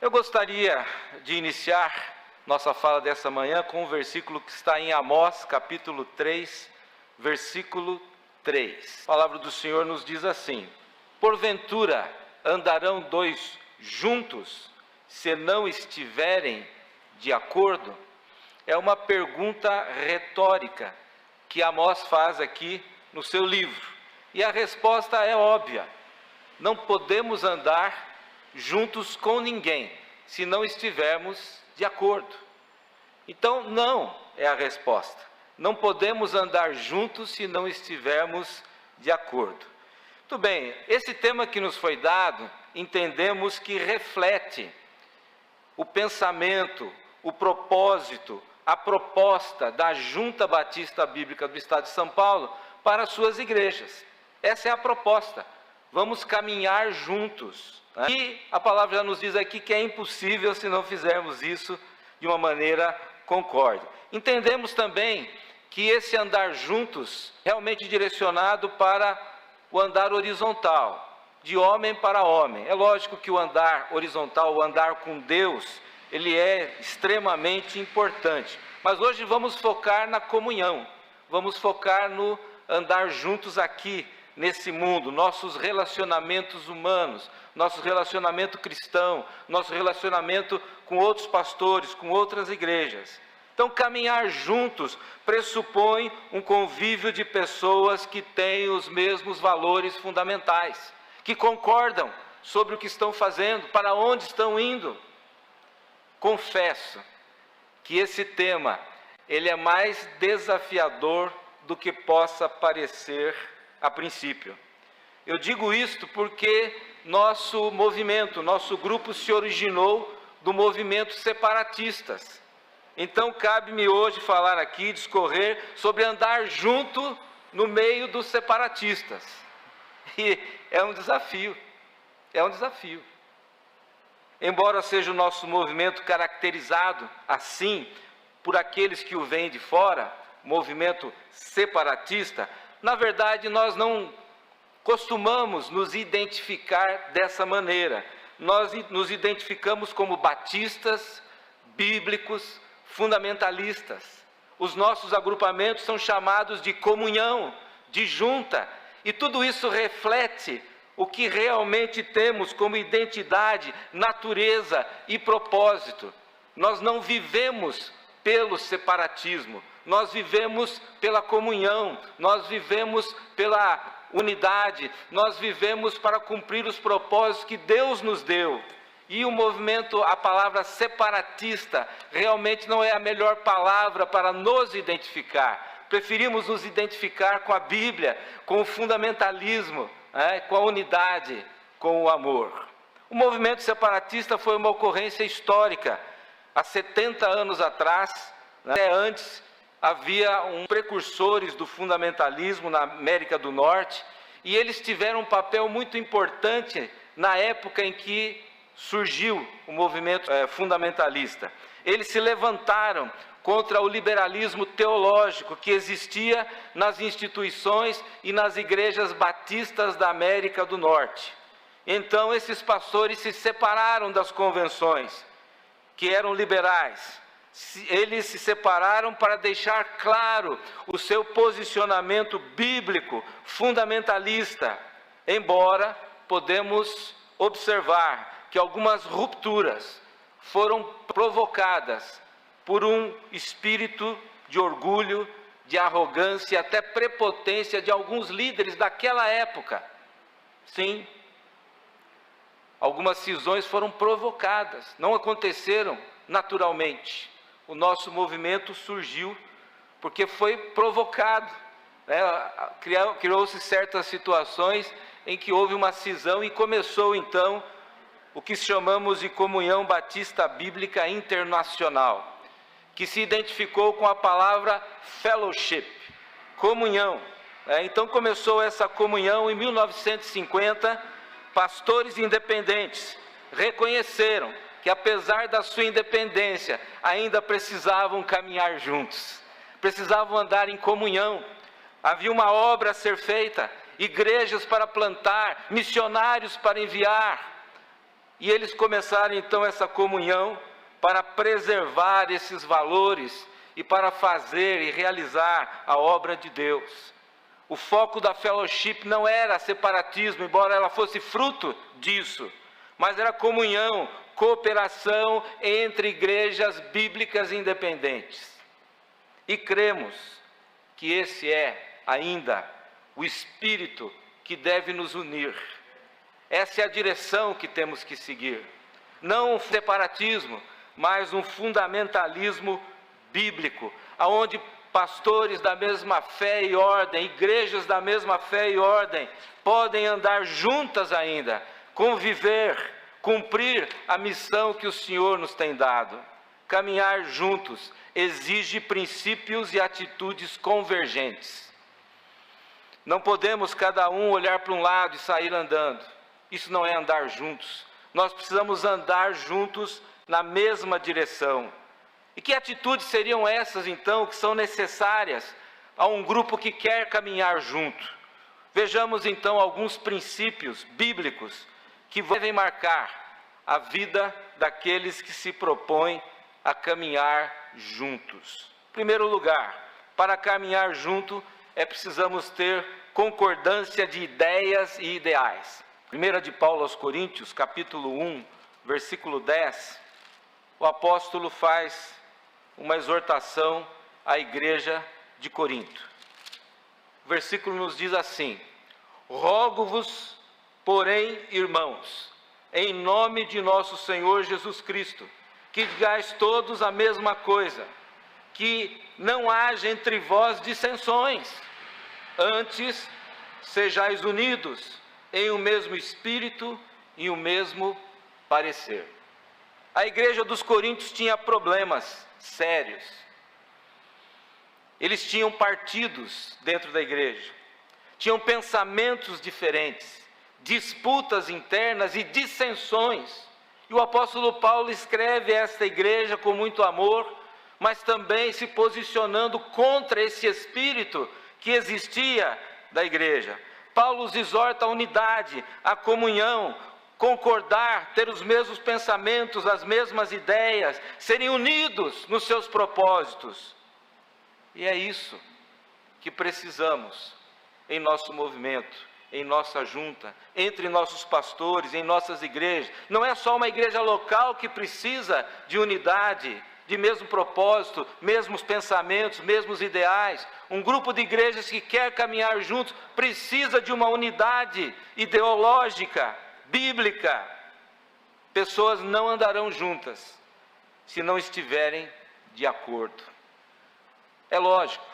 Eu gostaria de iniciar nossa fala dessa manhã com um versículo que está em Amós, capítulo 3, versículo 3. A palavra do Senhor nos diz assim: porventura andarão dois juntos, se não estiverem de acordo? É uma pergunta retórica que Amós faz aqui no seu livro. E a resposta é óbvia: não podemos andar juntos com ninguém se não estivermos de acordo. Então, não é a resposta. Não podemos andar juntos se não estivermos de acordo. Muito bem, esse tema que nos foi dado, entendemos que reflete o pensamento, o propósito, a proposta da Junta Batista Bíblica do Estado de São Paulo para as suas igrejas. Essa é a proposta. Vamos caminhar juntos, né? E a palavra já nos diz aqui que é impossível se não fizermos isso de uma maneira concorde. Entendemos também que esse andar juntos é realmente direcionado para o andar horizontal, de homem para homem. É lógico que o andar horizontal, o andar com Deus, ele é extremamente importante. Mas hoje vamos focar na comunhão, vamos focar no andar juntos aqui, nesse mundo, nossos relacionamentos humanos, nosso relacionamento cristão, nosso relacionamento com outros pastores, com outras igrejas. Então, caminhar juntos pressupõe um convívio de pessoas que têm os mesmos valores fundamentais, que concordam sobre o que estão fazendo, para onde estão indo. Confesso que esse tema, ele é mais desafiador do que possa parecer a princípio. Eu digo isto porque nosso movimento, nosso grupo se originou do movimento separatistas. Então cabe-me hoje falar aqui, discorrer sobre andar junto no meio dos separatistas. E é um desafio, Embora seja o nosso movimento caracterizado assim por aqueles que o veem de fora, movimento separatista, na verdade, nós não costumamos nos identificar dessa maneira. Nós nos identificamos como batistas, bíblicos, fundamentalistas. Os nossos agrupamentos são chamados de comunhão, de junta. E tudo isso reflete o que realmente temos como identidade, natureza e propósito. Nós não vivemos pelo separatismo. Nós vivemos pela comunhão, nós vivemos pela unidade, nós vivemos para cumprir os propósitos que Deus nos deu. E o movimento, a palavra separatista, realmente não é a melhor palavra para nos identificar. Preferimos nos identificar com a Bíblia, com o fundamentalismo, com a unidade, com o amor. O movimento separatista foi uma ocorrência histórica. Há 70 anos atrás, até antes, havia precursores do fundamentalismo na América do Norte, e eles tiveram um papel muito importante na época em que surgiu o movimento fundamentalista. Eles se levantaram contra o liberalismo teológico que existia nas instituições e nas igrejas batistas da América do Norte. Então esses pastores se separaram das convenções, que eram liberais. Eles se separaram para deixar claro o seu posicionamento bíblico, fundamentalista, embora podemos observar que algumas rupturas foram provocadas por um espírito de orgulho, de arrogância, até prepotência de alguns líderes daquela época. Sim, algumas cisões foram provocadas, não aconteceram naturalmente. O nosso movimento surgiu porque foi provocado, criou-se certas situações em que houve uma cisão e começou então o que chamamos de Comunhão Batista Bíblica Internacional, que se identificou com a palavra fellowship, comunhão. Então começou essa comunhão em 1950, pastores independentes reconheceram que apesar da sua independência, ainda precisavam caminhar juntos, precisavam andar em comunhão. Havia uma obra a ser feita, igrejas para plantar, missionários para enviar. E eles começaram então essa comunhão para preservar esses valores e para fazer e realizar a obra de Deus. O foco da fellowship não era separatismo, embora ela fosse fruto disso, mas era comunhão, cooperação entre igrejas bíblicas independentes. E cremos que esse é ainda o espírito que deve nos unir. Essa é a direção que temos que seguir. Não um separatismo, mas um fundamentalismo bíblico, onde pastores da mesma fé e ordem, igrejas da mesma fé e ordem, podem andar juntas ainda, conviver, cumprir a missão que o Senhor nos tem dado. Caminhar juntos exige princípios e atitudes convergentes. Não podemos cada um olhar para um lado e sair andando. Isso não é andar juntos. Nós precisamos andar juntos na mesma direção. E que atitudes seriam essas, então, que são necessárias a um grupo que quer caminhar junto? Vejamos, então, alguns princípios bíblicos que devem marcar a vida daqueles que se propõem a caminhar juntos. Em primeiro lugar, para caminhar junto, precisamos ter concordância de ideias e ideais. 1 de Paulo aos Coríntios, capítulo 1, versículo 10, o apóstolo faz uma exortação à igreja de Corinto. O versículo nos diz assim: rogo-vos, porém, irmãos, em nome de nosso Senhor Jesus Cristo, que digais todos a mesma coisa, que não haja entre vós dissensões, antes sejais unidos em o mesmo espírito e o mesmo parecer. A igreja dos Coríntios tinha problemas sérios. Eles tinham partidos dentro da igreja, tinham pensamentos diferentes, disputas internas e dissensões. E o apóstolo Paulo escreve a esta igreja com muito amor, mas também se posicionando contra esse espírito que existia da igreja. Paulo os exorta à unidade, à comunhão, concordar, ter os mesmos pensamentos, as mesmas ideias, serem unidos nos seus propósitos. E é isso que precisamos em nosso movimento, em nossa junta, entre nossos pastores, em nossas igrejas. Não é só uma igreja local que precisa de unidade, de mesmo propósito, mesmos pensamentos, mesmos ideais. Um grupo de igrejas que quer caminhar juntos precisa de uma unidade ideológica, bíblica. Pessoas não andarão juntas se não estiverem de acordo. É lógico,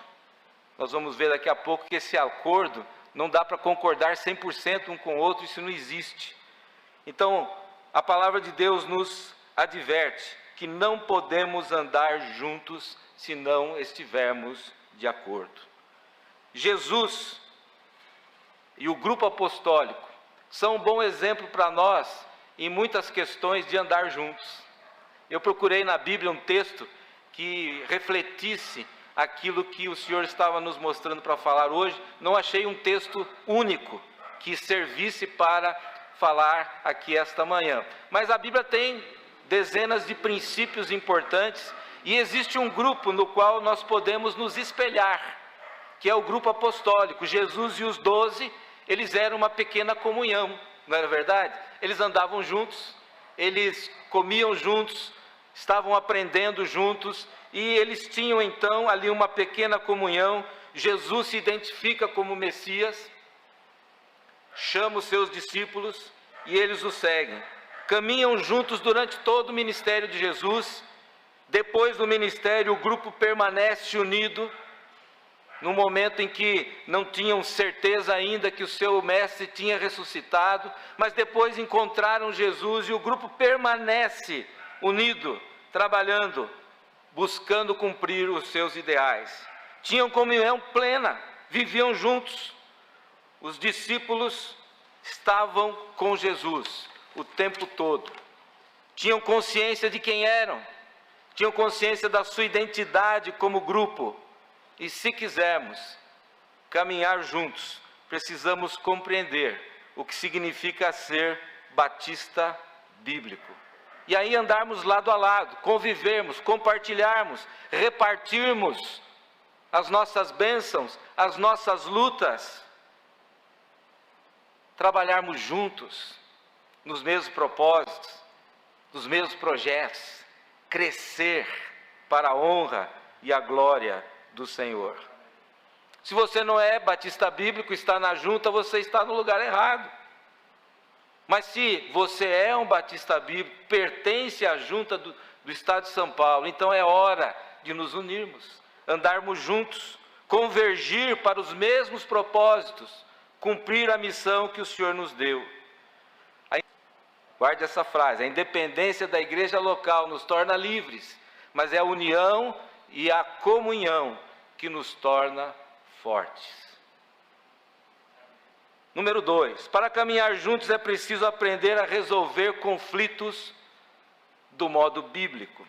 nós vamos ver daqui a pouco que esse acordo não dá para concordar 100% um com o outro, isso não existe. Então, a palavra de Deus nos adverte que não podemos andar juntos se não estivermos de acordo. Jesus e o grupo apostólico são um bom exemplo para nós em muitas questões de andar juntos. Eu procurei na Bíblia um texto que refletisse aquilo que o Senhor estava nos mostrando para falar hoje. Não achei um texto único que servisse para falar aqui esta manhã. Mas a Bíblia tem dezenas de princípios importantes e existe um grupo no qual nós podemos nos espelhar, que é o grupo apostólico. Jesus e os 12, eles eram uma pequena comunhão, não era verdade? Eles andavam juntos, eles comiam juntos, estavam aprendendo juntos, e eles tinham então ali uma pequena comunhão. Jesus se identifica como Messias, chama os seus discípulos e eles o seguem. Caminham juntos durante todo o ministério de Jesus. Depois do ministério, o grupo permanece unido, no momento em que não tinham certeza ainda que o seu mestre tinha ressuscitado, mas depois encontraram Jesus e o grupo permanece unido, trabalhando, buscando cumprir os seus ideais. Tinham comunhão plena, viviam juntos. Os discípulos estavam com Jesus o tempo todo. Tinham consciência de quem eram, tinham consciência da sua identidade como grupo. E se quisermos caminhar juntos, precisamos compreender o que significa ser batista bíblico. E aí andarmos lado a lado, convivermos, compartilharmos, repartirmos as nossas bênçãos, as nossas lutas, trabalharmos juntos nos mesmos propósitos, nos mesmos projetos, crescer para a honra e a glória do Senhor. Se você não é batista bíblico, está na junta, você está no lugar errado. Mas se você é um batista bíblico, pertence à junta do Estado de São Paulo, então é hora de nos unirmos, andarmos juntos, convergir para os mesmos propósitos, cumprir a missão que o Senhor nos deu. Guarde essa frase: a independência da igreja local nos torna livres, mas é a união e a comunhão que nos torna fortes. Número 2, para caminhar juntos é preciso aprender a resolver conflitos do modo bíblico.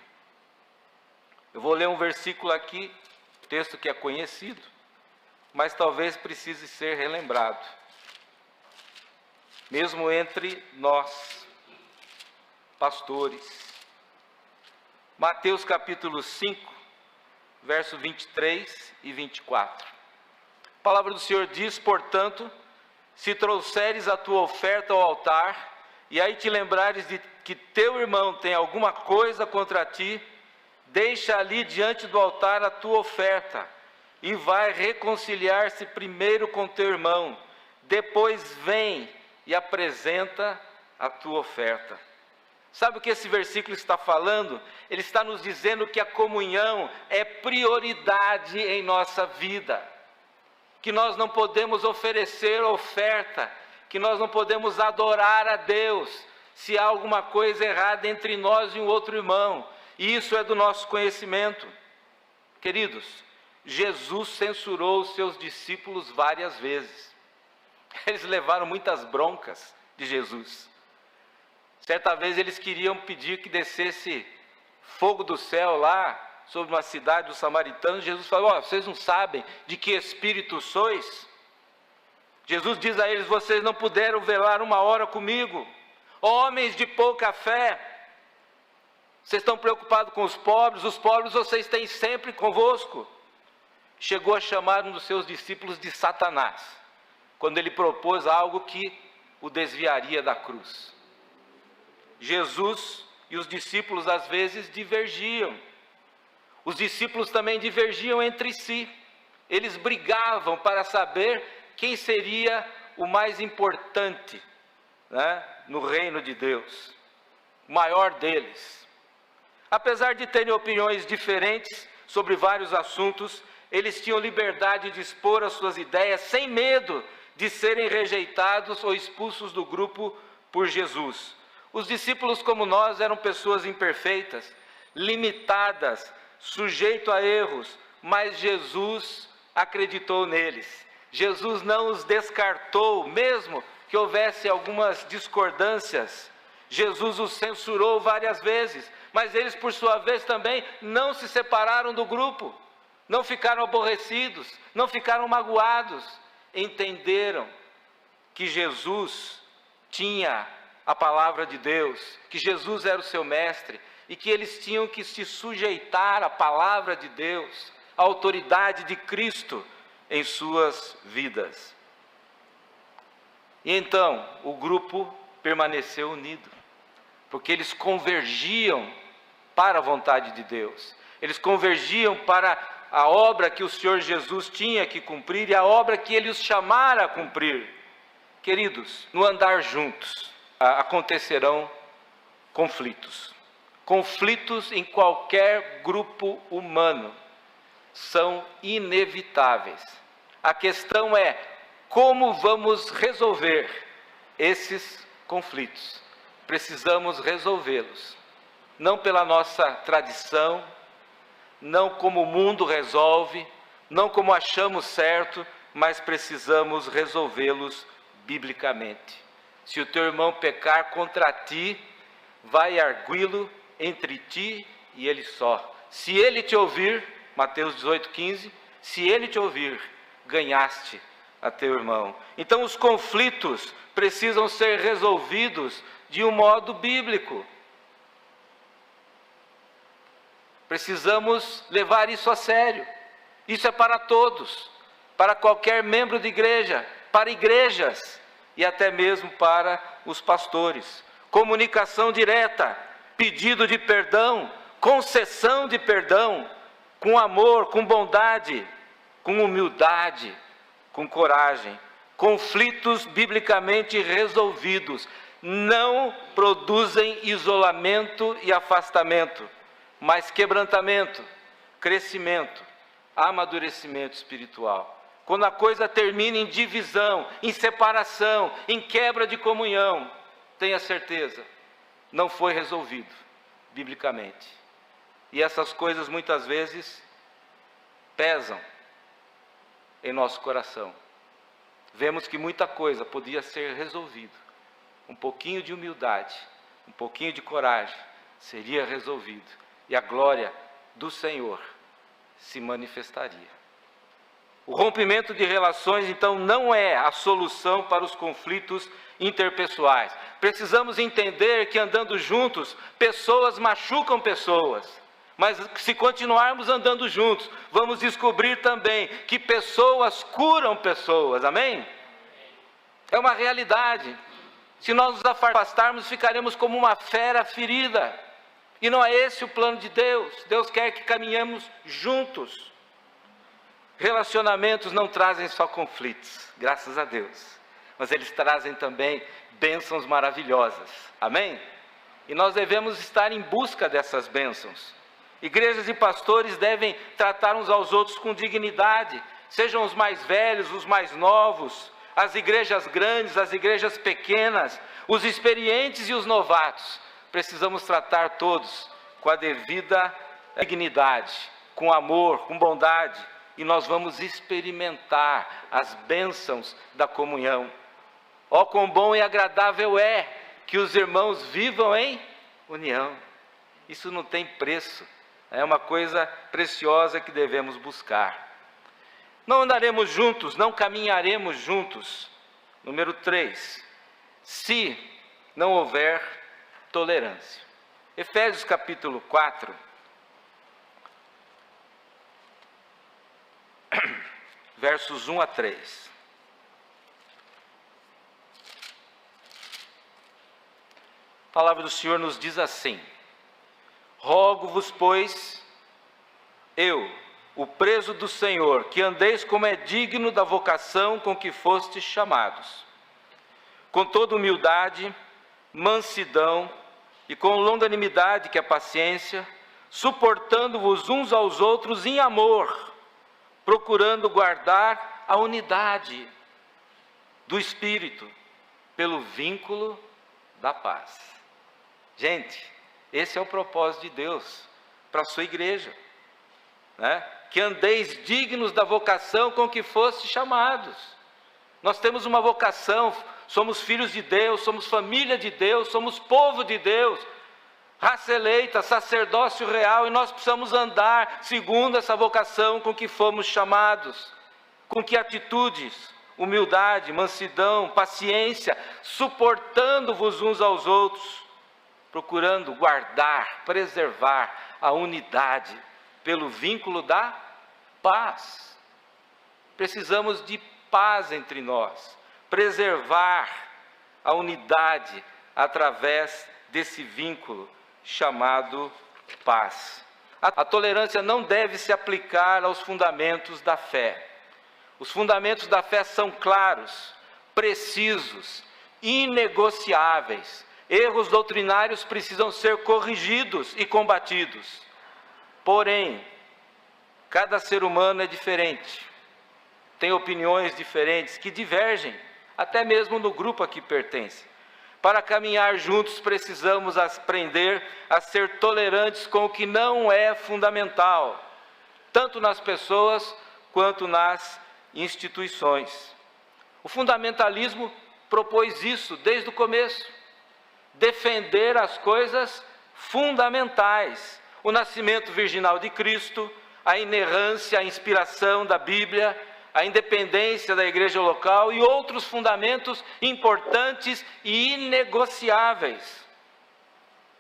Eu vou ler um versículo aqui, texto que é conhecido, mas talvez precise ser relembrado, mesmo entre nós, pastores. Mateus capítulo 5, verso 23 e 24. A palavra do Senhor diz: portanto, se trouxeres a tua oferta ao altar, e aí te lembrares de que teu irmão tem alguma coisa contra ti, deixa ali diante do altar a tua oferta, e vai reconciliar-se primeiro com teu irmão, depois vem e apresenta a tua oferta. Sabe o que esse versículo está falando? Ele está nos dizendo que a comunhão é prioridade em nossa vida, que nós não podemos oferecer oferta, que nós não podemos adorar a Deus se há alguma coisa errada entre nós e um outro irmão, e isso é do nosso conhecimento. Queridos, Jesus censurou os seus discípulos várias vezes, eles levaram muitas broncas de Jesus. Certa vez eles queriam pedir que descesse fogo do céu lá sobre uma cidade dos samaritanos. Jesus falou: vocês não sabem de que espírito sois? Jesus diz a eles: vocês não puderam velar uma hora comigo, homens de pouca fé. Vocês estão preocupados com os pobres vocês têm sempre convosco. Chegou a chamar um dos seus discípulos de Satanás, quando ele propôs algo que o desviaria da cruz. Jesus e os discípulos às vezes divergiam. Os discípulos também divergiam entre si. Eles brigavam para saber quem seria o mais importante, no reino de Deus, o maior deles. Apesar de terem opiniões diferentes sobre vários assuntos, eles tinham liberdade de expor as suas ideias sem medo de serem rejeitados ou expulsos do grupo por Jesus. Os discípulos, como nós, eram pessoas imperfeitas, limitadas, sujeitos a erros, mas Jesus acreditou neles. Jesus não os descartou, mesmo que houvesse algumas discordâncias. Jesus os censurou várias vezes, mas eles, por sua vez, também não se separaram do grupo, não ficaram aborrecidos, não ficaram magoados. Entenderam que Jesus tinha a palavra de Deus, que Jesus era o seu mestre, e que eles tinham que se sujeitar à palavra de Deus, à autoridade de Cristo em suas vidas. E então o grupo permaneceu unido, porque eles convergiam para a vontade de Deus, eles convergiam para a obra que o Senhor Jesus tinha que cumprir e a obra que Ele os chamara a cumprir. Queridos, no andar juntos acontecerão conflitos. Conflitos em qualquer grupo humano são inevitáveis. A questão é como vamos resolver esses conflitos. Precisamos resolvê-los, não pela nossa tradição, não como o mundo resolve, não como achamos certo, mas precisamos resolvê-los biblicamente. Se o teu irmão pecar contra ti, vai arguí-lo entre ti e ele só. Se ele te ouvir, Mateus 18:15, se ele te ouvir, ganhaste a teu irmão. Então os conflitos precisam ser resolvidos de um modo bíblico. Precisamos levar isso a sério. Isso é para todos, para qualquer membro de igreja, para igrejas e até mesmo para os pastores. Comunicação direta, pedido de perdão, concessão de perdão, com amor, com bondade, com humildade, com coragem. Conflitos biblicamente resolvidos não produzem isolamento e afastamento, mas quebrantamento, crescimento, amadurecimento espiritual. Quando a coisa termina em divisão, em separação, em quebra de comunhão, tenha certeza, não foi resolvido biblicamente. E essas coisas muitas vezes pesam em nosso coração. Vemos que muita coisa podia ser resolvida. Um pouquinho de humildade, um pouquinho de coragem, seria resolvido. E a glória do Senhor se manifestaria. O rompimento de relações, então, não é a solução para os conflitos interpessoais. Precisamos entender que andando juntos, pessoas machucam pessoas. Mas se continuarmos andando juntos, vamos descobrir também que pessoas curam pessoas, amém? É uma realidade. Se nós nos afastarmos, ficaremos como uma fera ferida. E não é esse o plano de Deus. Deus quer que caminhemos juntos. Relacionamentos não trazem só conflitos, graças a Deus. Mas eles trazem também bênçãos maravilhosas, amém? E nós devemos estar em busca dessas bênçãos. Igrejas e pastores devem tratar uns aos outros com dignidade, sejam os mais velhos, os mais novos, as igrejas grandes, as igrejas pequenas, os experientes e os novatos. Precisamos tratar todos com a devida dignidade, com amor, com bondade, e nós vamos experimentar as bênçãos da comunhão. Ó, quão bom e agradável é que os irmãos vivam em união. Isso não tem preço. É uma coisa preciosa que devemos buscar. Não andaremos juntos, não caminharemos juntos. Número 3. Se não houver tolerância. Efésios capítulo 4. Versos 1 a 3. A palavra do Senhor nos diz assim: rogo-vos, pois, eu, o preso do Senhor, que andeis como é digno da vocação com que fostes chamados, com toda humildade, mansidão e com longanimidade, que é paciência, suportando-vos uns aos outros em amor, procurando guardar a unidade do Espírito pelo vínculo da paz. Gente, esse é o propósito de Deus para a sua igreja, né? Que andeis dignos da vocação com que fostes chamados. Nós temos uma vocação, somos filhos de Deus, somos família de Deus, somos povo de Deus, raça eleita, sacerdócio real, e nós precisamos andar segundo essa vocação com que fomos chamados. Com que atitudes? Humildade, mansidão, paciência, suportando-vos uns aos outros, procurando guardar, preservar a unidade pelo vínculo da paz. Precisamos de paz entre nós, preservar a unidade através desse vínculo chamado paz. A tolerância não deve se aplicar aos fundamentos da fé. Os fundamentos da fé são claros, precisos, inegociáveis. Erros doutrinários precisam ser corrigidos e combatidos. Porém, cada ser humano é diferente, tem opiniões diferentes que divergem, até mesmo no grupo a que pertence. Para caminhar juntos, precisamos aprender a ser tolerantes com o que não é fundamental, tanto nas pessoas quanto nas instituições. O fundamentalismo propôs isso desde o começo: defender as coisas fundamentais, o nascimento virginal de Cristo, a inerrância, a inspiração da Bíblia, a independência da igreja local e outros fundamentos importantes e inegociáveis.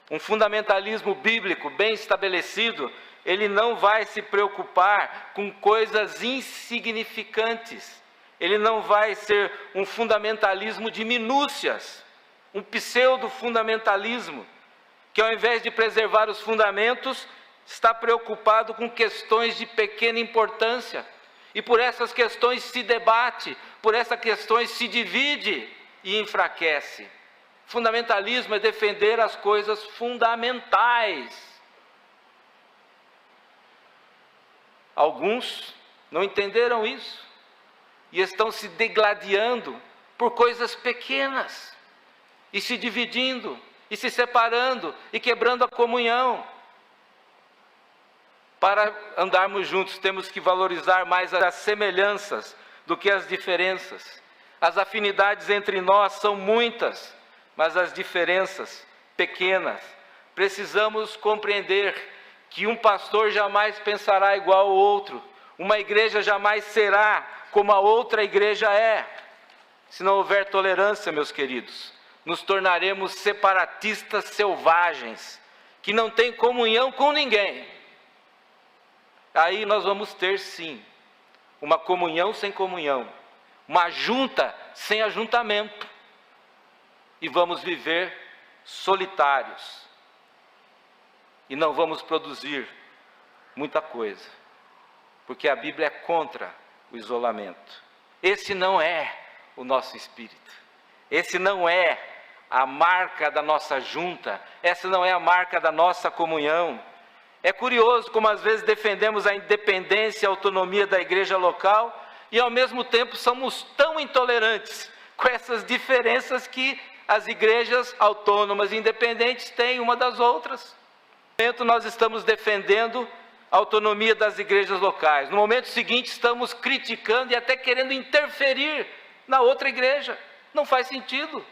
Um fundamentalismo bíblico bem estabelecido, ele não vai se preocupar com coisas insignificantes. Ele não vai ser um fundamentalismo de minúcias, um pseudo-fundamentalismo, que ao invés de preservar os fundamentos, está preocupado com questões de pequena importância. E por essas questões se debate, por essas questões se divide e enfraquece. Fundamentalismo é defender as coisas fundamentais. Alguns não entenderam isso e estão se degladiando por coisas pequenas, e se dividindo, e se separando, e quebrando a comunhão. Para andarmos juntos, temos que valorizar mais as semelhanças do que as diferenças. As afinidades entre nós são muitas, mas as diferenças pequenas. Precisamos compreender que um pastor jamais pensará igual ao outro, uma igreja jamais será como a outra igreja é. Se não houver tolerância, meus queridos, nos tornaremos separatistas selvagens, que não têm comunhão com ninguém. Aí nós vamos ter sim, uma comunhão sem comunhão, uma junta sem ajuntamento, e vamos viver solitários, e não vamos produzir muita coisa, porque a Bíblia é contra o isolamento. Esse não é o nosso espírito, esse não é a marca da nossa junta, essa não é a marca da nossa comunhão. É curioso como às vezes defendemos a independência e a autonomia da igreja local e ao mesmo tempo somos tão intolerantes com essas diferenças que as igrejas autônomas e independentes têm uma das outras. No momento nós estamos defendendo a autonomia das igrejas locais, no momento seguinte estamos criticando e até querendo interferir na outra igreja. Não faz sentido.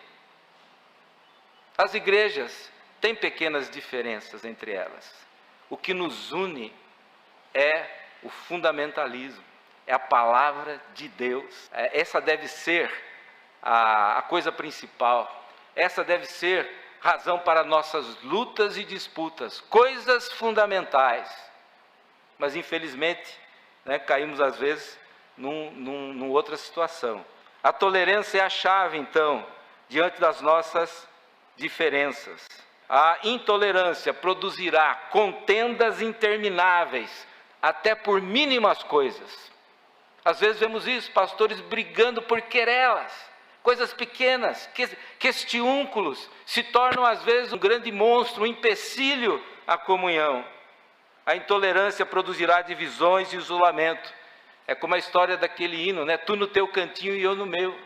As igrejas têm pequenas diferenças entre elas. O que nos une é o fundamentalismo, é a palavra de Deus. Essa deve ser a coisa principal, essa deve ser razão para nossas lutas e disputas, coisas fundamentais. Mas infelizmente, caímos às vezes numa outra situação. A tolerância é a chave então, diante das nossas diferenças. A intolerância produzirá contendas intermináveis, até por mínimas coisas. Às vezes vemos isso, pastores brigando por querelas, coisas pequenas, questiúnculos, se tornam às vezes um grande monstro, um empecilho à comunhão. A intolerância produzirá divisões e isolamento. É como a história daquele hino, tu no teu cantinho e eu no meu.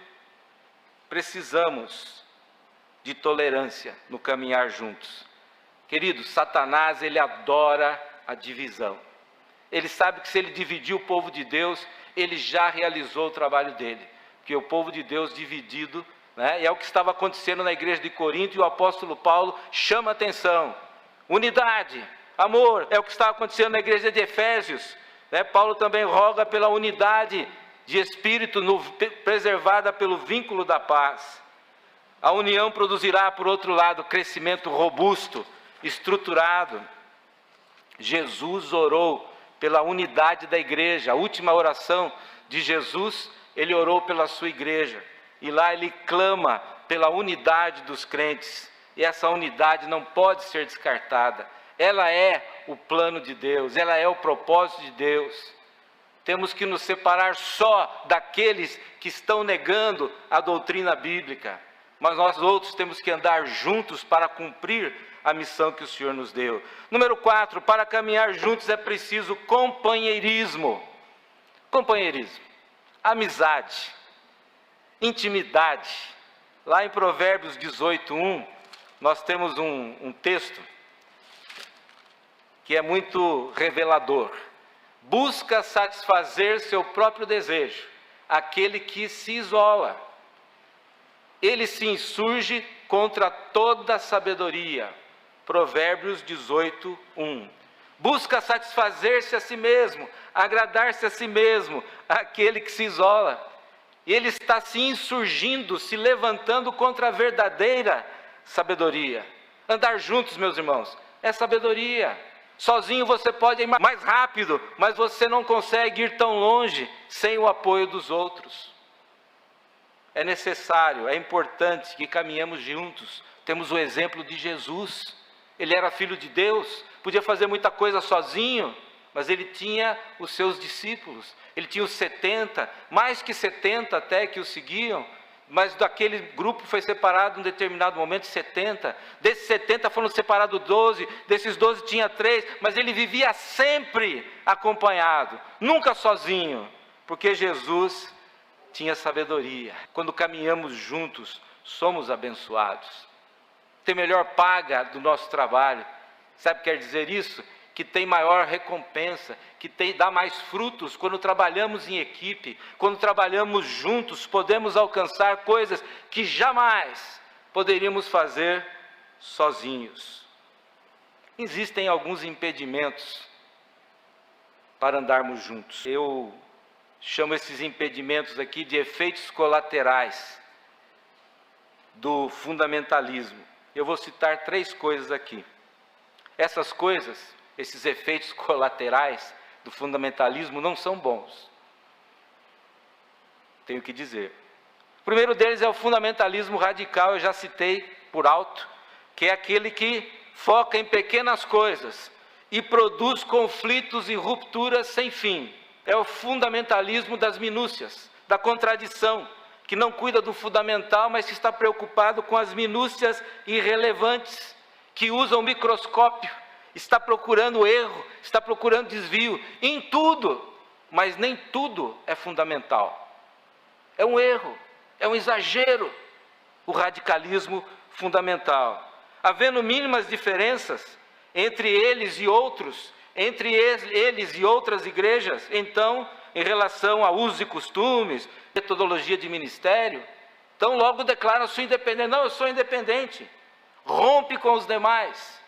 Precisamos de tolerância no caminhar juntos. Queridos, Satanás, ele adora a divisão. Ele sabe que se ele dividir o povo de Deus, ele já realizou o trabalho dele. Porque o povo de Deus dividido, e é o que estava acontecendo na igreja de Corinto, e o apóstolo Paulo chama a atenção. Unidade, amor, é o que está acontecendo na igreja de Efésios. Paulo também roga pela unidade de espírito preservada pelo vínculo da paz. A união produzirá, por outro lado, crescimento robusto, estruturado. Jesus orou pela unidade da igreja. A última oração de Jesus, ele orou pela sua igreja. E lá ele clama pela unidade dos crentes. E essa unidade não pode ser descartada. Ela é o plano de Deus, ela é o propósito de Deus. Temos que nos separar só daqueles que estão negando a doutrina bíblica. Mas nós outros temos que andar juntos para cumprir a missão que o Senhor nos deu. Número 4, para caminhar juntos é preciso companheirismo. Companheirismo, amizade, intimidade. Lá em Provérbios 18:1, nós temos um texto que é muito revelador. Busca satisfazer seu próprio desejo, aquele que se isola. Ele se insurge contra toda a sabedoria. Provérbios 18:1. busca satisfazer-se a si mesmo, agradar-se a si mesmo, aquele que se isola. E ele está se insurgindo, se levantando contra a verdadeira sabedoria. Andar juntos, meus irmãos, é sabedoria. Sozinho você pode ir mais rápido, mas você não consegue ir tão longe sem o apoio dos outros. É necessário, é importante que caminhemos juntos. Temos o exemplo de Jesus. Ele era filho de Deus, podia fazer muita coisa sozinho, mas ele tinha os seus discípulos. Ele tinha os 70, mais que 70 até que o seguiam, mas daquele grupo foi separado em um determinado momento 70. Desses 70 foram separados 12, desses 12 tinha 3, mas ele vivia sempre acompanhado, nunca sozinho, porque Jesus tinha sabedoria. Quando caminhamos juntos, somos abençoados. Tem melhor paga do nosso trabalho. Sabe o que quer dizer isso? Que tem maior recompensa, que dá mais frutos. Quando trabalhamos em equipe, quando trabalhamos juntos, podemos alcançar coisas que jamais poderíamos fazer sozinhos. Existem alguns impedimentos para andarmos juntos. Eu chamo esses impedimentos aqui de efeitos colaterais do fundamentalismo. Eu vou citar 3 coisas aqui. Essas coisas, esses efeitos colaterais do fundamentalismo não são bons. Tenho que dizer. O primeiro deles é o fundamentalismo radical, eu já citei por alto, que é aquele que foca em pequenas coisas e produz conflitos e rupturas sem fim. É o fundamentalismo das minúcias, da contradição, que não cuida do fundamental, mas que está preocupado com as minúcias irrelevantes, que usa o microscópio, está procurando erro, está procurando desvio em tudo, mas nem tudo é fundamental. É um erro, é um exagero, o radicalismo fundamental. Havendo mínimas diferenças entre eles e outros, entre eles e outras igrejas, então, em relação a usos e costumes, metodologia de ministério, então logo declara sua independência. Não, eu sou independente. Rompe com os demais.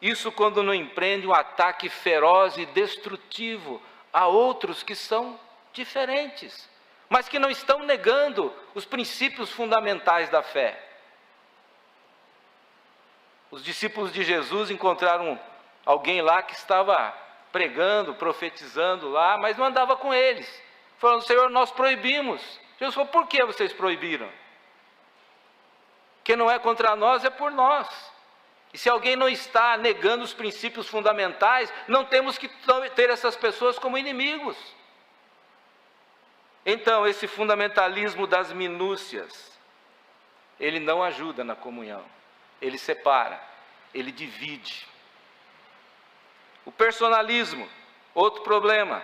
Isso quando não empreende um ataque feroz e destrutivo a outros que são diferentes, mas que não estão negando os princípios fundamentais da fé. Os discípulos de Jesus encontraram alguém lá que estava pregando, profetizando lá, mas não andava com eles. Falando: Senhor, nós proibimos. Jesus falou: por que vocês proibiram? Que não é contra nós, é por nós. E se alguém não está negando os princípios fundamentais, não temos que ter essas pessoas como inimigos. Então, esse fundamentalismo das minúcias, ele não ajuda na comunhão. Ele separa, ele divide. O personalismo, outro problema,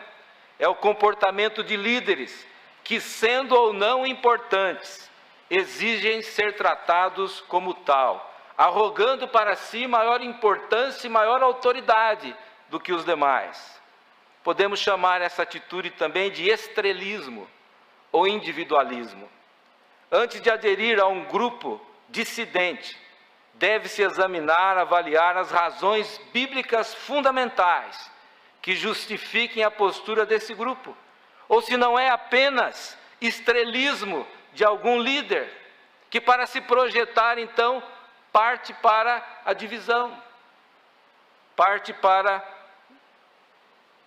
é o comportamento de líderes que, sendo ou não importantes, exigem ser tratados como tal, arrogando para si maior importância e maior autoridade do que os demais. Podemos chamar essa atitude também de estrelismo ou individualismo. Antes de aderir a um grupo dissidente, deve-se examinar, avaliar as razões bíblicas fundamentais que justifiquem a postura desse grupo, ou se não é apenas estrelismo de algum líder, que para se projetar então parte para a divisão, parte para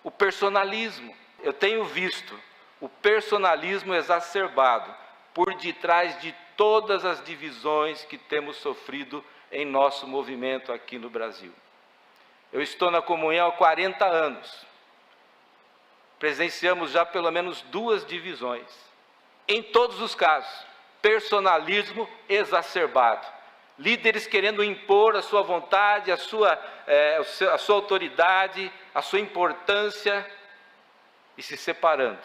o personalismo. Eu tenho visto o personalismo exacerbado por detrás de todas as divisões que temos sofrido em nosso movimento aqui no Brasil. Eu estou na comunhão há 40 anos. Presenciamos já pelo menos 2 divisões. Em todos os casos, personalismo exacerbado. Líderes querendo impor a sua vontade, a sua autoridade, a sua importância e se separando,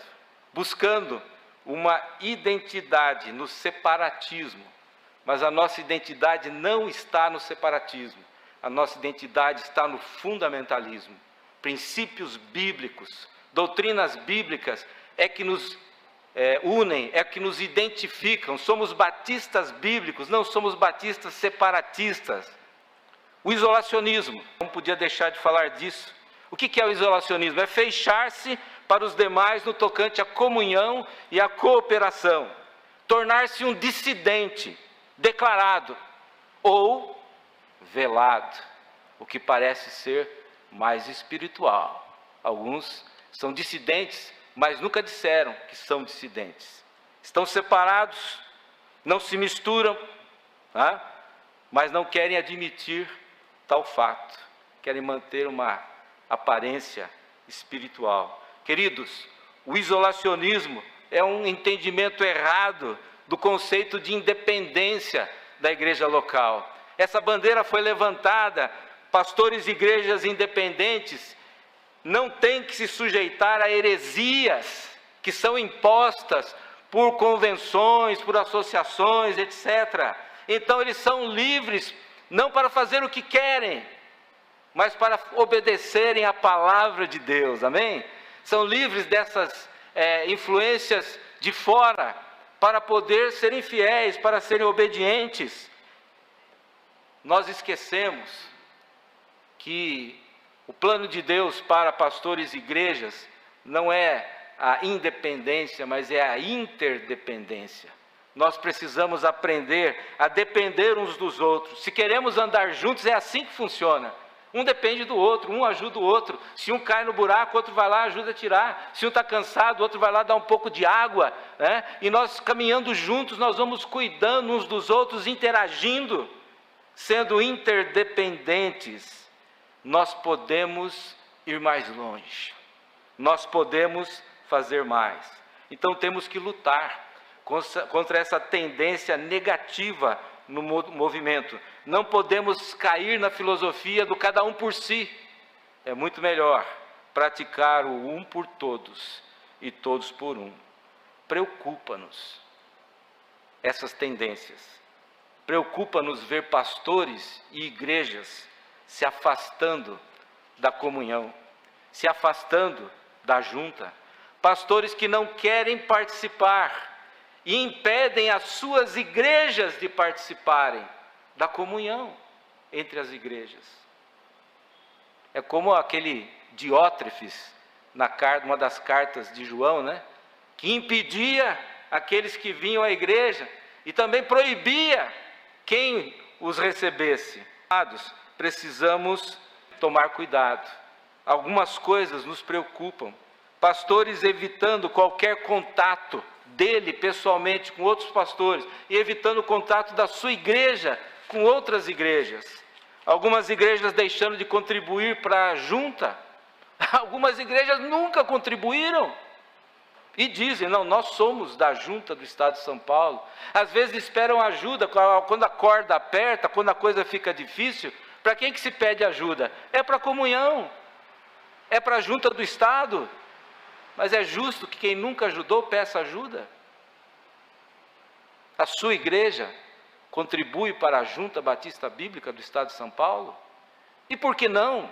buscando uma identidade no separatismo. Mas a nossa identidade não está no separatismo, a nossa identidade está no fundamentalismo. Princípios bíblicos, doutrinas bíblicas é que nos unem, é que nos identificam. Somos batistas bíblicos, não somos batistas separatistas. O isolacionismo, não podia deixar de falar disso, O que é o isolacionismo? É fechar-se para os demais no tocante à comunhão e à cooperação. Tornar-se um dissidente, declarado ou velado, o que parece ser mais espiritual. Alguns são dissidentes, mas nunca disseram que são dissidentes. Estão separados, não se misturam, mas não querem admitir tal fato. Querem manter uma aparência espiritual. Queridos, o isolacionismo é um entendimento errado do conceito de independência da igreja local. Essa bandeira foi levantada, pastores e igrejas independentes não têm que se sujeitar a heresias que são impostas por convenções, por associações, etc. Então eles são livres, não para fazer o que querem, mas para obedecerem à palavra de Deus, amém? São livres dessas influências de fora, para poder serem fiéis, para serem obedientes. Nós esquecemos que o plano de Deus para pastores e igrejas não é a independência, mas é a interdependência. Nós precisamos aprender a depender uns dos outros. Se queremos andar juntos, é assim que funciona. Um depende do outro, um ajuda o outro. Se um cai no buraco, o outro vai lá, ajuda a tirar. Se um está cansado, o outro vai lá dar um pouco de água, né? E nós caminhando juntos, nós vamos cuidando uns dos outros, interagindo, sendo interdependentes. Nós podemos ir mais longe. Nós podemos fazer mais. Então temos que lutar contra essa tendência negativa no movimento. Não podemos cair na filosofia do cada um por si. É muito melhor praticar o um por todos e todos por um. Preocupa-nos essas tendências. Preocupa-nos ver pastores e igrejas se afastando da comunhão, se afastando da junta. Pastores que não querem participar e impedem as suas igrejas de participarem da comunhão entre as igrejas. É como aquele Diótrefes, uma das cartas de João, né? Que impedia aqueles que vinham à igreja e também proibia quem os recebesse. Precisamos tomar cuidado. Algumas coisas nos preocupam. Pastores evitando qualquer contato dele pessoalmente com outros pastores e evitando o contato da sua igreja com outras igrejas. Algumas igrejas deixando de contribuir para a junta. Algumas igrejas nunca contribuíram e dizem, não, nós somos da junta do Estado de São Paulo. Às vezes esperam ajuda quando a corda aperta, quando a coisa fica difícil. Para quem que se pede ajuda? É para a comunhão, é para a junta do Estado. Mas é justo que quem nunca ajudou peça ajuda? A sua igreja contribui para a Junta Batista Bíblica do Estado de São Paulo? E por que não?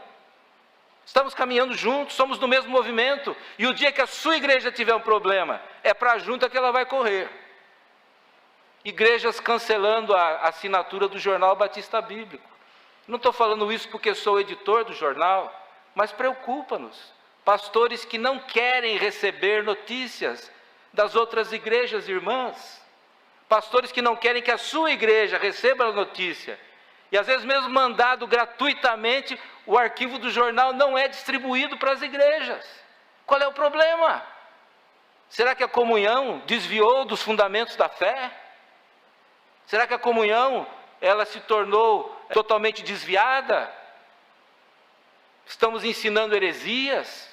Estamos caminhando juntos, somos do mesmo movimento. E o dia que a sua igreja tiver um problema, é para a junta que ela vai correr. Igrejas cancelando a assinatura do Jornal Batista Bíblico. Não estou falando isso porque sou editor do jornal, mas preocupa-nos. Pastores que não querem receber notícias das outras igrejas irmãs. Pastores que não querem que a sua igreja receba a notícia. E às vezes mesmo mandado gratuitamente, o arquivo do jornal não é distribuído para as igrejas. Qual é o problema? Será que a comunhão desviou dos fundamentos da fé? Será que a comunhão, ela se tornou totalmente desviada? Estamos ensinando heresias?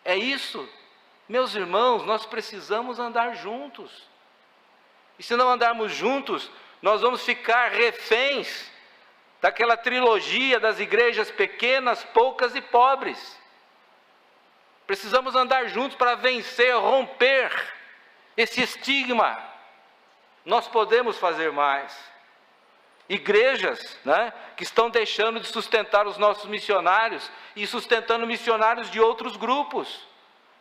É isso? Meus irmãos, nós precisamos andar juntos. E se não andarmos juntos, nós vamos ficar reféns daquela trilogia das igrejas pequenas, poucas e pobres. Precisamos andar juntos para vencer, romper esse estigma. Nós podemos fazer mais. Igrejas, né, que estão deixando de sustentar os nossos missionários e sustentando missionários de outros grupos.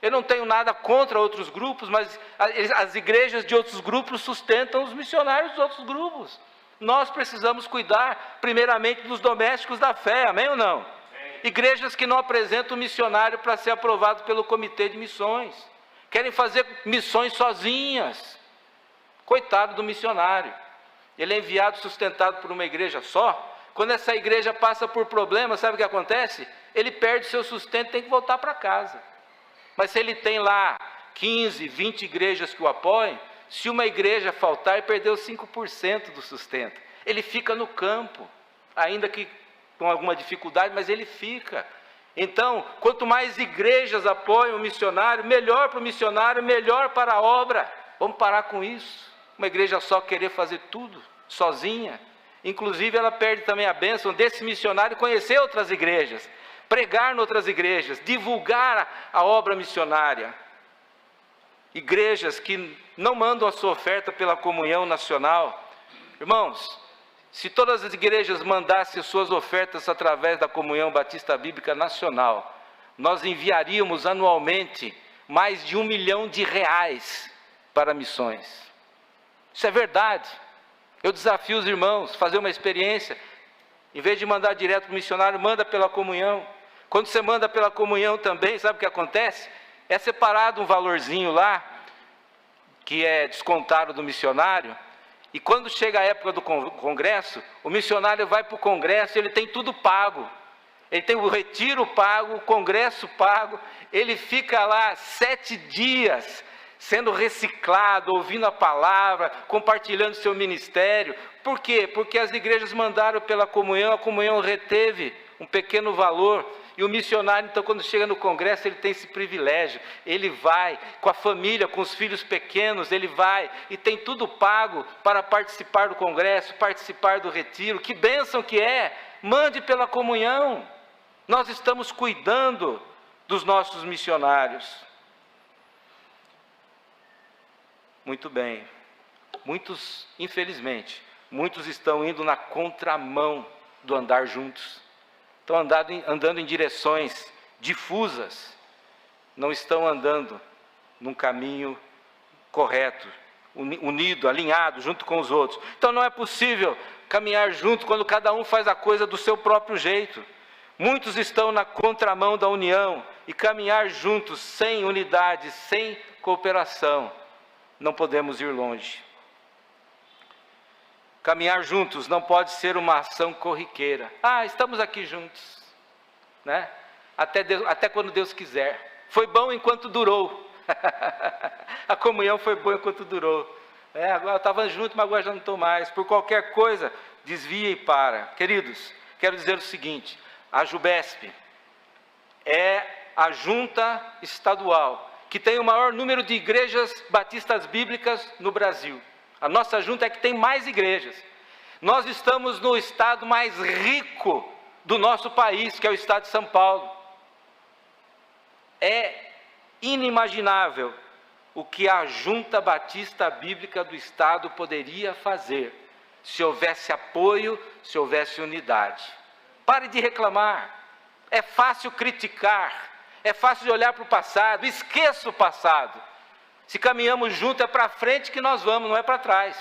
Eu não tenho nada contra outros grupos, mas as igrejas de outros grupos sustentam os missionários dos outros grupos. Nós precisamos cuidar primeiramente dos domésticos da fé, amém ou não? Amém. igrejas que não apresentam o missionário para ser aprovado pelo comitê de missões. Querem fazer missões sozinhas. Coitado do missionário. Ele é enviado, sustentado por uma igreja só. Quando essa igreja passa por problemas, sabe o que acontece? Ele perde seu sustento e tem que voltar para casa. Mas se ele tem lá 15, 20 igrejas que o apoiam, se uma igreja faltar, ele perdeu 5% do sustento. Ele fica no campo, ainda que com alguma dificuldade, mas ele fica. Então, quanto mais igrejas apoiam o missionário, melhor para o missionário, melhor para a obra. Vamos parar com isso. Uma igreja só querer fazer tudo, sozinha. Inclusive, ela perde também a bênção desse missionário conhecer outras igrejas, pregar em outras igrejas, divulgar a obra missionária. Igrejas que não mandam a sua oferta pela comunhão nacional. Irmãos, se todas as igrejas mandassem suas ofertas através da Comunhão Batista Bíblica Nacional, nós enviaríamos anualmente mais de R$1 milhão para missões. Isso é verdade. Eu desafio os irmãos a fazer uma experiência. Em vez de mandar direto para o missionário, manda pela comunhão. Quando você manda pela comunhão também, sabe o que acontece? É separado um valorzinho lá, que é descontado do missionário. E quando chega a época do congresso, o missionário vai para o congresso e ele tem tudo pago. Ele tem o retiro pago, o congresso pago. Ele fica lá 7 dias, sendo reciclado, ouvindo a palavra, compartilhando seu ministério. Por quê? Porque as igrejas mandaram pela comunhão, a comunhão reteve um pequeno valor. E o missionário, então, quando chega no congresso, ele tem esse privilégio. Ele vai com a família, com os filhos pequenos, ele vai e tem tudo pago para participar do congresso, participar do retiro. Que bênção que é! Mande pela comunhão. Nós estamos cuidando dos nossos missionários. Muito bem. Muitos, infelizmente, muitos estão indo na contramão do andar juntos. Estão andando em direções difusas, não estão andando num caminho correto, unido, alinhado, junto com os outros. Então não é possível caminhar junto quando cada um faz a coisa do seu próprio jeito. Muitos estão na contramão da união, e caminhar juntos, sem unidade, sem cooperação, não podemos ir longe. Caminhar juntos não pode ser uma ação corriqueira. Estamos aqui juntos, né? Até quando Deus quiser. Foi bom enquanto durou. A comunhão foi boa enquanto durou. Agora eu estava junto, mas agora já não estou mais. Por qualquer coisa, desvia e para. Queridos, quero dizer o seguinte: a JUBESP é a junta estadual que tem o maior número de igrejas batistas bíblicas no Brasil. A nossa junta é que tem mais igrejas. Nós estamos no estado mais rico do nosso país, que é o estado de São Paulo. É inimaginável o que a Junta Batista Bíblica do estado poderia fazer, se houvesse apoio, se houvesse unidade. Pare de reclamar. É fácil criticar, é fácil de olhar para o passado. Esqueça o passado. Se caminhamos juntos, é para frente que nós vamos, não é para trás.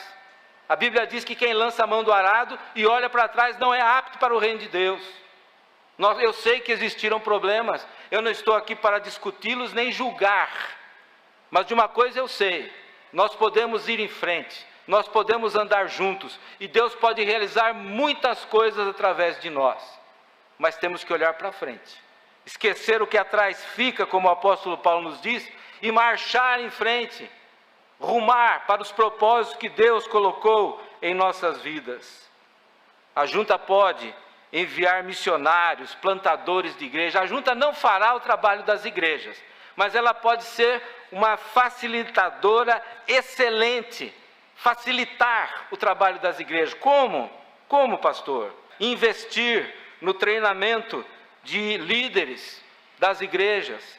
A Bíblia diz que quem lança a mão do arado e olha para trás não é apto para o reino de Deus. Eu sei que existiram problemas, eu não estou aqui para discuti-los nem julgar. Mas de uma coisa eu sei: nós podemos ir em frente, nós podemos andar juntos, e Deus pode realizar muitas coisas através de nós. Mas temos que olhar para frente. Esquecer o que atrás fica, como o apóstolo Paulo nos diz, e marchar em frente, rumar para os propósitos que Deus colocou em nossas vidas. A junta pode enviar missionários, plantadores de igreja. A junta não fará o trabalho das igrejas, mas ela pode ser uma facilitadora excelente, facilitar o trabalho das igrejas. Como? Como, pastor? Investir no treinamento de líderes das igrejas,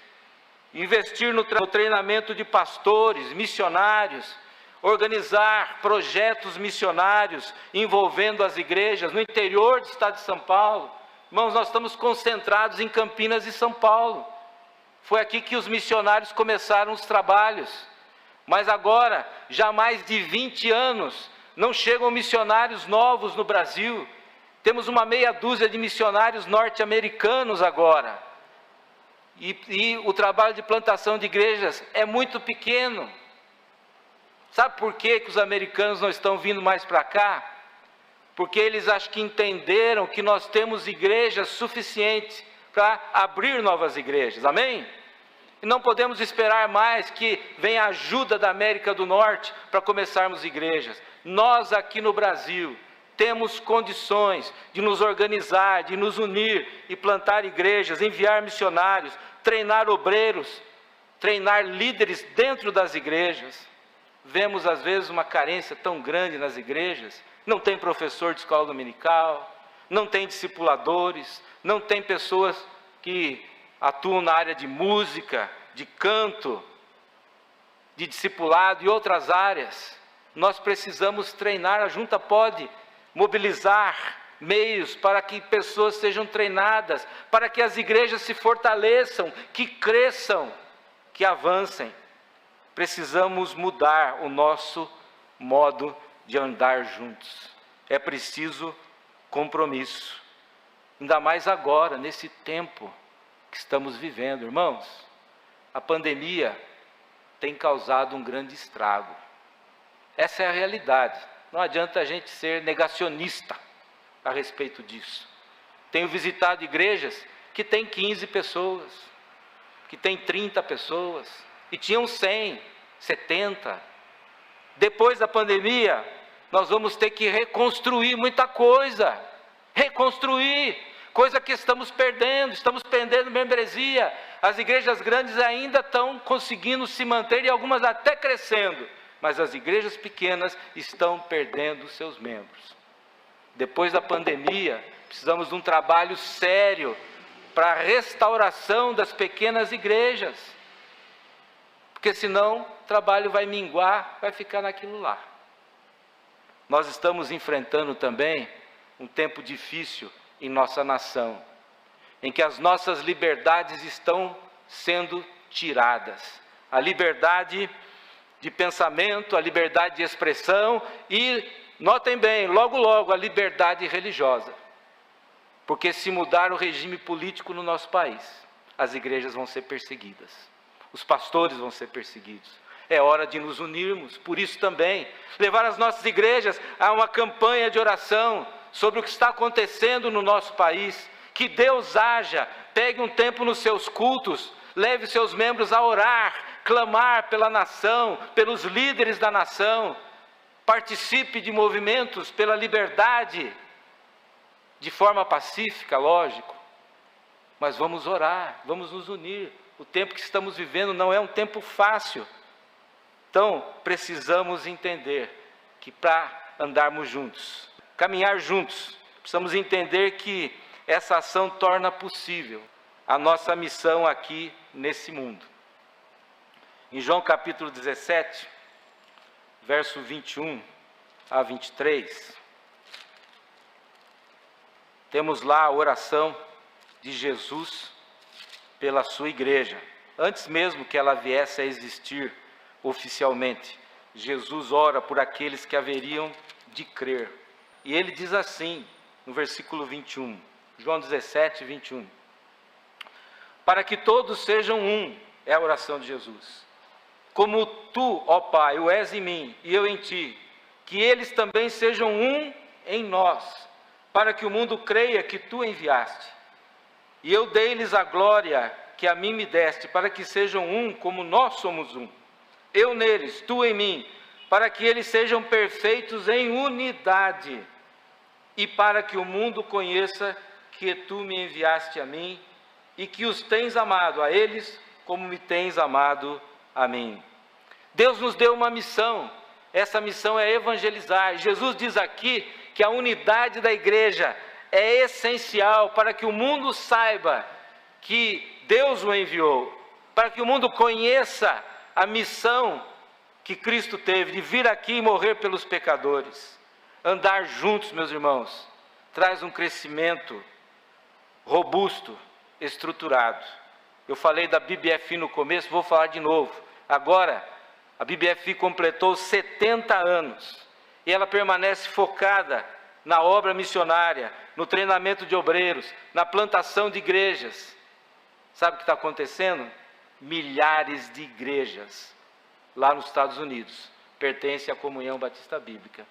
investir no treinamento de pastores, missionários, organizar projetos missionários envolvendo as igrejas no interior do estado de São Paulo. Irmãos, nós estamos concentrados em Campinas e São Paulo. Foi aqui que os missionários começaram os trabalhos. Mas agora, já há mais de 20 anos, não chegam missionários novos no Brasil. Temos uma meia dúzia de missionários norte-americanos agora. E o trabalho de plantação de igrejas é muito pequeno. Sabe por que os americanos não estão vindo mais para cá? Porque eles acho que entenderam que nós temos igrejas suficientes para abrir novas igrejas, amém? E não podemos esperar mais que venha a ajuda da América do Norte para começarmos igrejas. Nós aqui no Brasil temos condições de nos organizar, de nos unir e plantar igrejas, enviar missionários, treinar obreiros, treinar líderes dentro das igrejas. Vemos às vezes uma carência tão grande nas igrejas, não tem professor de escola dominical, não tem discipuladores, não tem pessoas que atuam na área de música, de canto, de discipulado e outras áreas. Nós precisamos treinar, a junta pode mobilizar meios para que pessoas sejam treinadas, para que as igrejas se fortaleçam, que cresçam, que avancem. Precisamos mudar o nosso modo de andar juntos. É preciso compromisso. Ainda mais agora, nesse tempo que estamos vivendo, irmãos. A pandemia tem causado um grande estrago. Essa é a realidade. Não adianta a gente ser negacionista a respeito disso. Tenho visitado igrejas que tem 15 pessoas, que tem 30 pessoas, e tinham 100, 70. Depois da pandemia, nós vamos ter que reconstruir muita coisa. Reconstruir, coisa que estamos perdendo membresia. As igrejas grandes ainda estão conseguindo se manter e algumas até crescendo, mas as igrejas pequenas estão perdendo seus membros. Depois da pandemia, precisamos de um trabalho sério para a restauração das pequenas igrejas, porque senão o trabalho vai minguar, vai ficar naquilo lá. Nós estamos enfrentando também um tempo difícil em nossa nação, em que as nossas liberdades estão sendo tiradas. A liberdade de pensamento, a liberdade de expressão e, notem bem, logo logo, a liberdade religiosa. Porque se mudar o regime político no nosso país, as igrejas vão ser perseguidas, os pastores vão ser perseguidos. É hora de nos unirmos, por isso também, levar as nossas igrejas a uma campanha de oração sobre o que está acontecendo no nosso país. Que Deus haja, pegue um tempo nos seus cultos, leve seus membros a orar, clamar pela nação, pelos líderes da nação, participe de movimentos pela liberdade, de forma pacífica, lógico, mas vamos orar, vamos nos unir. O tempo que estamos vivendo não é um tempo fácil, então precisamos entender que para andarmos juntos, caminhar juntos, precisamos entender que essa ação torna possível a nossa missão aqui nesse mundo. Em João capítulo 17, verso 21 a 23, temos lá a oração de Jesus pela sua igreja. Antes mesmo que ela viesse a existir oficialmente, Jesus ora por aqueles que haveriam de crer. E ele diz assim, no versículo 21, João 17, 21. Para que todos sejam um, é a oração de Jesus. Como tu, ó Pai, o és em mim e eu em ti, que eles também sejam um em nós, para que o mundo creia que tu enviaste. E eu dei-lhes a glória que a mim me deste, para que sejam um como nós somos um. Eu neles, tu em mim, para que eles sejam perfeitos em unidade, e para que o mundo conheça que tu me enviaste a mim, e que os tens amado a eles, como me tens amado a mim. Deus nos deu uma missão, essa missão é evangelizar. Jesus diz aqui que a unidade da igreja é essencial para que o mundo saiba que Deus o enviou, para que o mundo conheça a missão que Cristo teve, de vir aqui e morrer pelos pecadores. Andar juntos, meus irmãos, traz um crescimento robusto, estruturado. Eu falei da BBFI no começo, vou falar de novo. Agora, a BBFI completou 70 anos, e ela permanece focada na obra missionária, no treinamento de obreiros, na plantação de igrejas. Sabe o que está acontecendo? Milhares de igrejas lá nos Estados Unidos pertencem à Comunhão Batista Bíblica.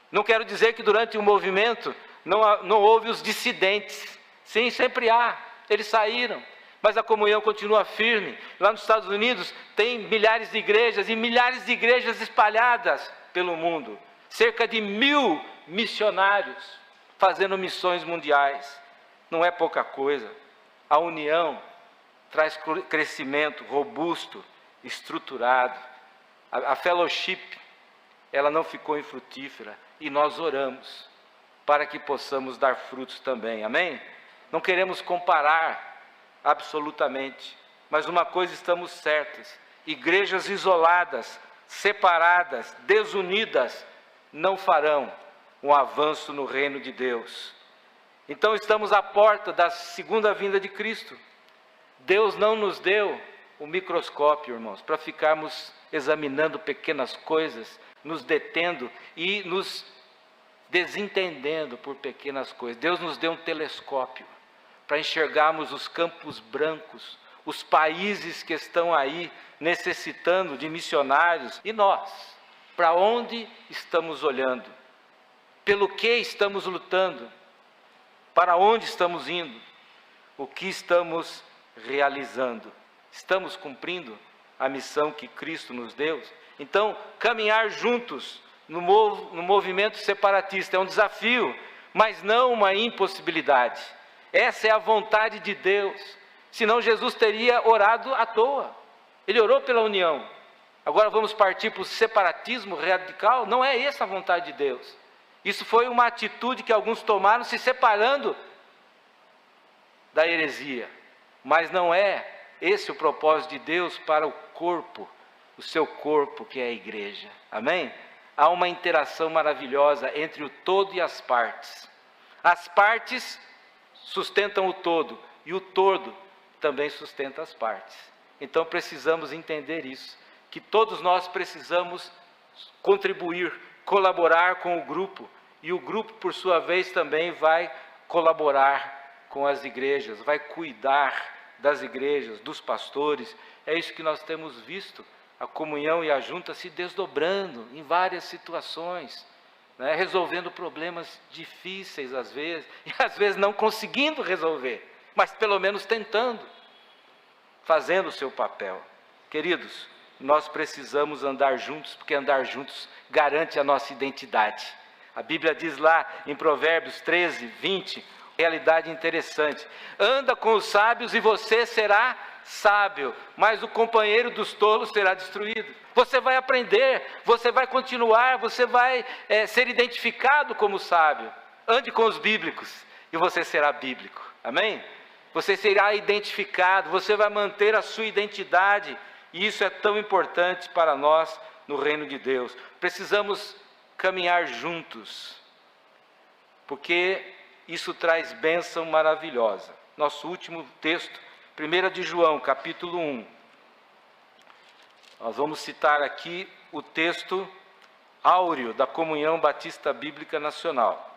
Não quero dizer que durante o movimento não houve os dissidentes. Sim, sempre há. Eles saíram. Mas a comunhão continua firme. Lá nos Estados Unidos tem milhares de igrejas e milhares de igrejas espalhadas pelo mundo. Cerca de 1000 missionários fazendo missões mundiais. Não é pouca coisa. A união traz crescimento robusto, estruturado. A fellowship, ela não ficou infrutífera. E nós oramos para que possamos dar frutos também. Amém? Não queremos comparar absolutamente, mas uma coisa estamos certos: igrejas isoladas, separadas, desunidas, não farão um avanço no reino de Deus. Então estamos à porta da segunda vinda de Cristo. Deus não nos deu o microscópio, irmãos, para ficarmos examinando pequenas coisas, nos detendo e nos desentendendo por pequenas coisas. Deus nos deu um telescópio para enxergarmos os campos brancos, os países que estão aí necessitando de missionários. E nós, para onde estamos olhando? Pelo que estamos lutando? Para onde estamos indo? O que estamos realizando? Estamos cumprindo a missão que Cristo nos deu? Então, caminhar juntos no movimento separatista é um desafio, mas não uma impossibilidade. Essa é a vontade de Deus. Senão Jesus teria orado à toa. Ele orou pela união. Agora vamos partir para o separatismo radical? Não é essa a vontade de Deus. Isso foi uma atitude que alguns tomaram, se separando da heresia. Mas não é esse o propósito de Deus para o corpo, o seu corpo, que é a igreja. Amém? Há uma interação maravilhosa entre o todo e as partes. As partes sustentam o todo, e o todo também sustenta as partes. Então precisamos entender isso, que todos nós precisamos contribuir, colaborar com o grupo, e o grupo, por sua vez, também vai colaborar com as igrejas, vai cuidar das igrejas, dos pastores. É isso que nós temos visto, a comunhão e a junta se desdobrando em várias situações, né? Resolvendo problemas difíceis às vezes, e às vezes não conseguindo resolver, mas pelo menos tentando, fazendo o seu papel. Queridos, nós precisamos andar juntos, porque andar juntos garante a nossa identidade. A Bíblia diz lá em Provérbios 13, 20, realidade interessante: anda com os sábios e você será sábio, mas o companheiro dos tolos será destruído. Você vai aprender, você vai continuar, você vai ser identificado como sábio. Ande com os bíblicos e você será bíblico. Amém? Você será identificado, você vai manter a sua identidade, e isso é tão importante para nós no reino de Deus. Precisamos caminhar juntos, porque isso traz bênção maravilhosa. Nosso último texto, 1 de João, capítulo 1. Nós vamos citar aqui o texto áureo da Comunhão Batista Bíblica Nacional.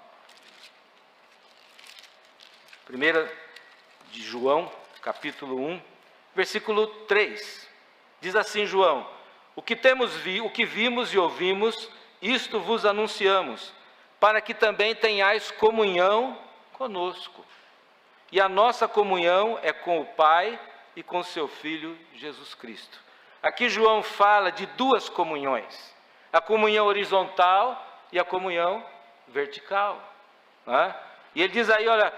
1 de João, capítulo 1, versículo 3. Diz assim João: o que vimos e ouvimos, isto vos anunciamos, para que também tenhais comunhão conosco. E a nossa comunhão é com o Pai e com seu Filho Jesus Cristo. Aqui João fala de duas comunhões: a comunhão horizontal e a comunhão vertical, né? E ele diz aí, olha,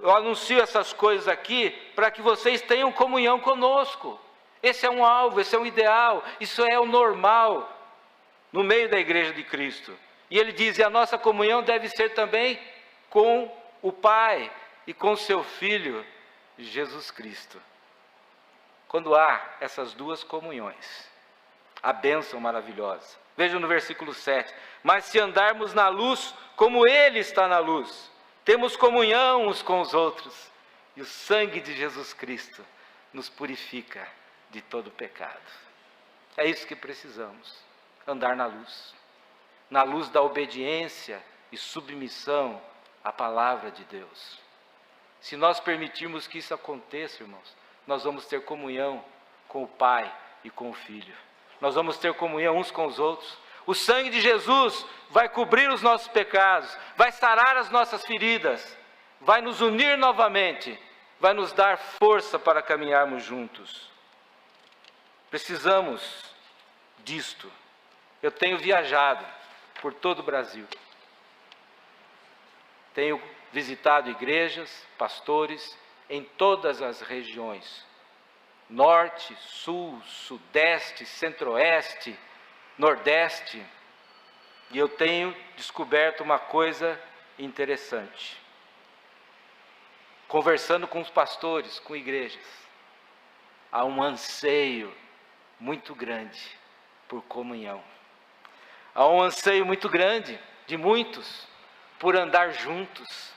eu anuncio essas coisas aqui para que vocês tenham comunhão conosco. Esse é um alvo, esse é um ideal, isso é o normal no meio da igreja de Cristo. E ele diz, e a nossa comunhão deve ser também com o Pai e com seu Filho Jesus Cristo. Quando há essas duas comunhões, a bênção maravilhosa. Vejam no versículo 7. Mas se andarmos na luz, como Ele está na luz, temos comunhão uns com os outros, e o sangue de Jesus Cristo nos purifica de todo pecado. É isso que precisamos, andar na luz da obediência e submissão a palavra de Deus. Se nós permitirmos que isso aconteça, irmãos, nós vamos ter comunhão com o Pai e com o Filho. Nós vamos ter comunhão uns com os outros. O sangue de Jesus vai cobrir os nossos pecados, vai sarar as nossas feridas, vai nos unir novamente, vai nos dar força para caminharmos juntos. Precisamos disto. Eu tenho viajado por todo o Brasil. Tenho visitado igrejas, pastores, em todas as regiões. Norte, Sul, Sudeste, Centro-Oeste, Nordeste. E eu tenho descoberto uma coisa interessante. Conversando com os pastores, com igrejas, há um anseio muito grande por comunhão. Há um anseio muito grande de muitos por andar juntos,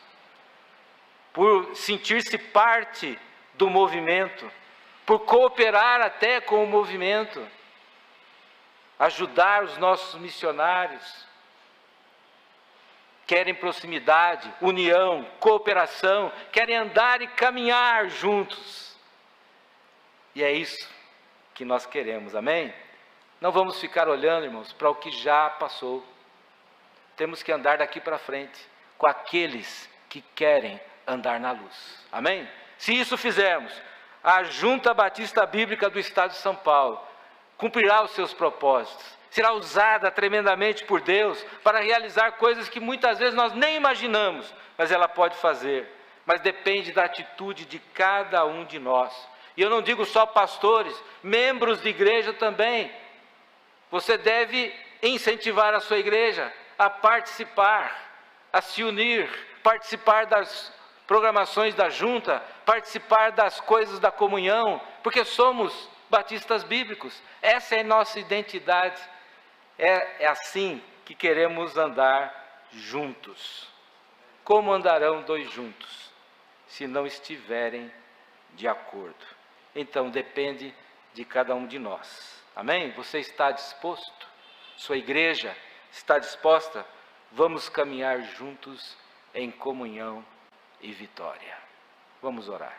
por sentir-se parte do movimento, por cooperar até com o movimento, ajudar os nossos missionários. Querem proximidade, união, cooperação, querem andar e caminhar juntos. E é isso que nós queremos, amém? Não vamos ficar olhando, irmãos, para o que já passou. Temos que andar daqui para frente, com aqueles que querem andar na luz, amém? Se isso fizermos, a Junta Batista Bíblica do Estado de São Paulo cumprirá os seus propósitos, será usada tremendamente por Deus para realizar coisas que muitas vezes nós nem imaginamos, mas ela pode fazer, mas depende da atitude de cada um de nós. E eu não digo só pastores, membros de igreja também. Você deve incentivar a sua igreja a participar, a se unir, participar das programações da junta, participar das coisas da comunhão, porque somos batistas bíblicos, essa é a nossa identidade, é assim que queremos andar juntos. Como andarão dois juntos, se não estiverem de acordo? Então depende de cada um de nós, amém? Você está disposto? Sua igreja está disposta? Vamos caminhar juntos em comunhão e vitória. Vamos orar.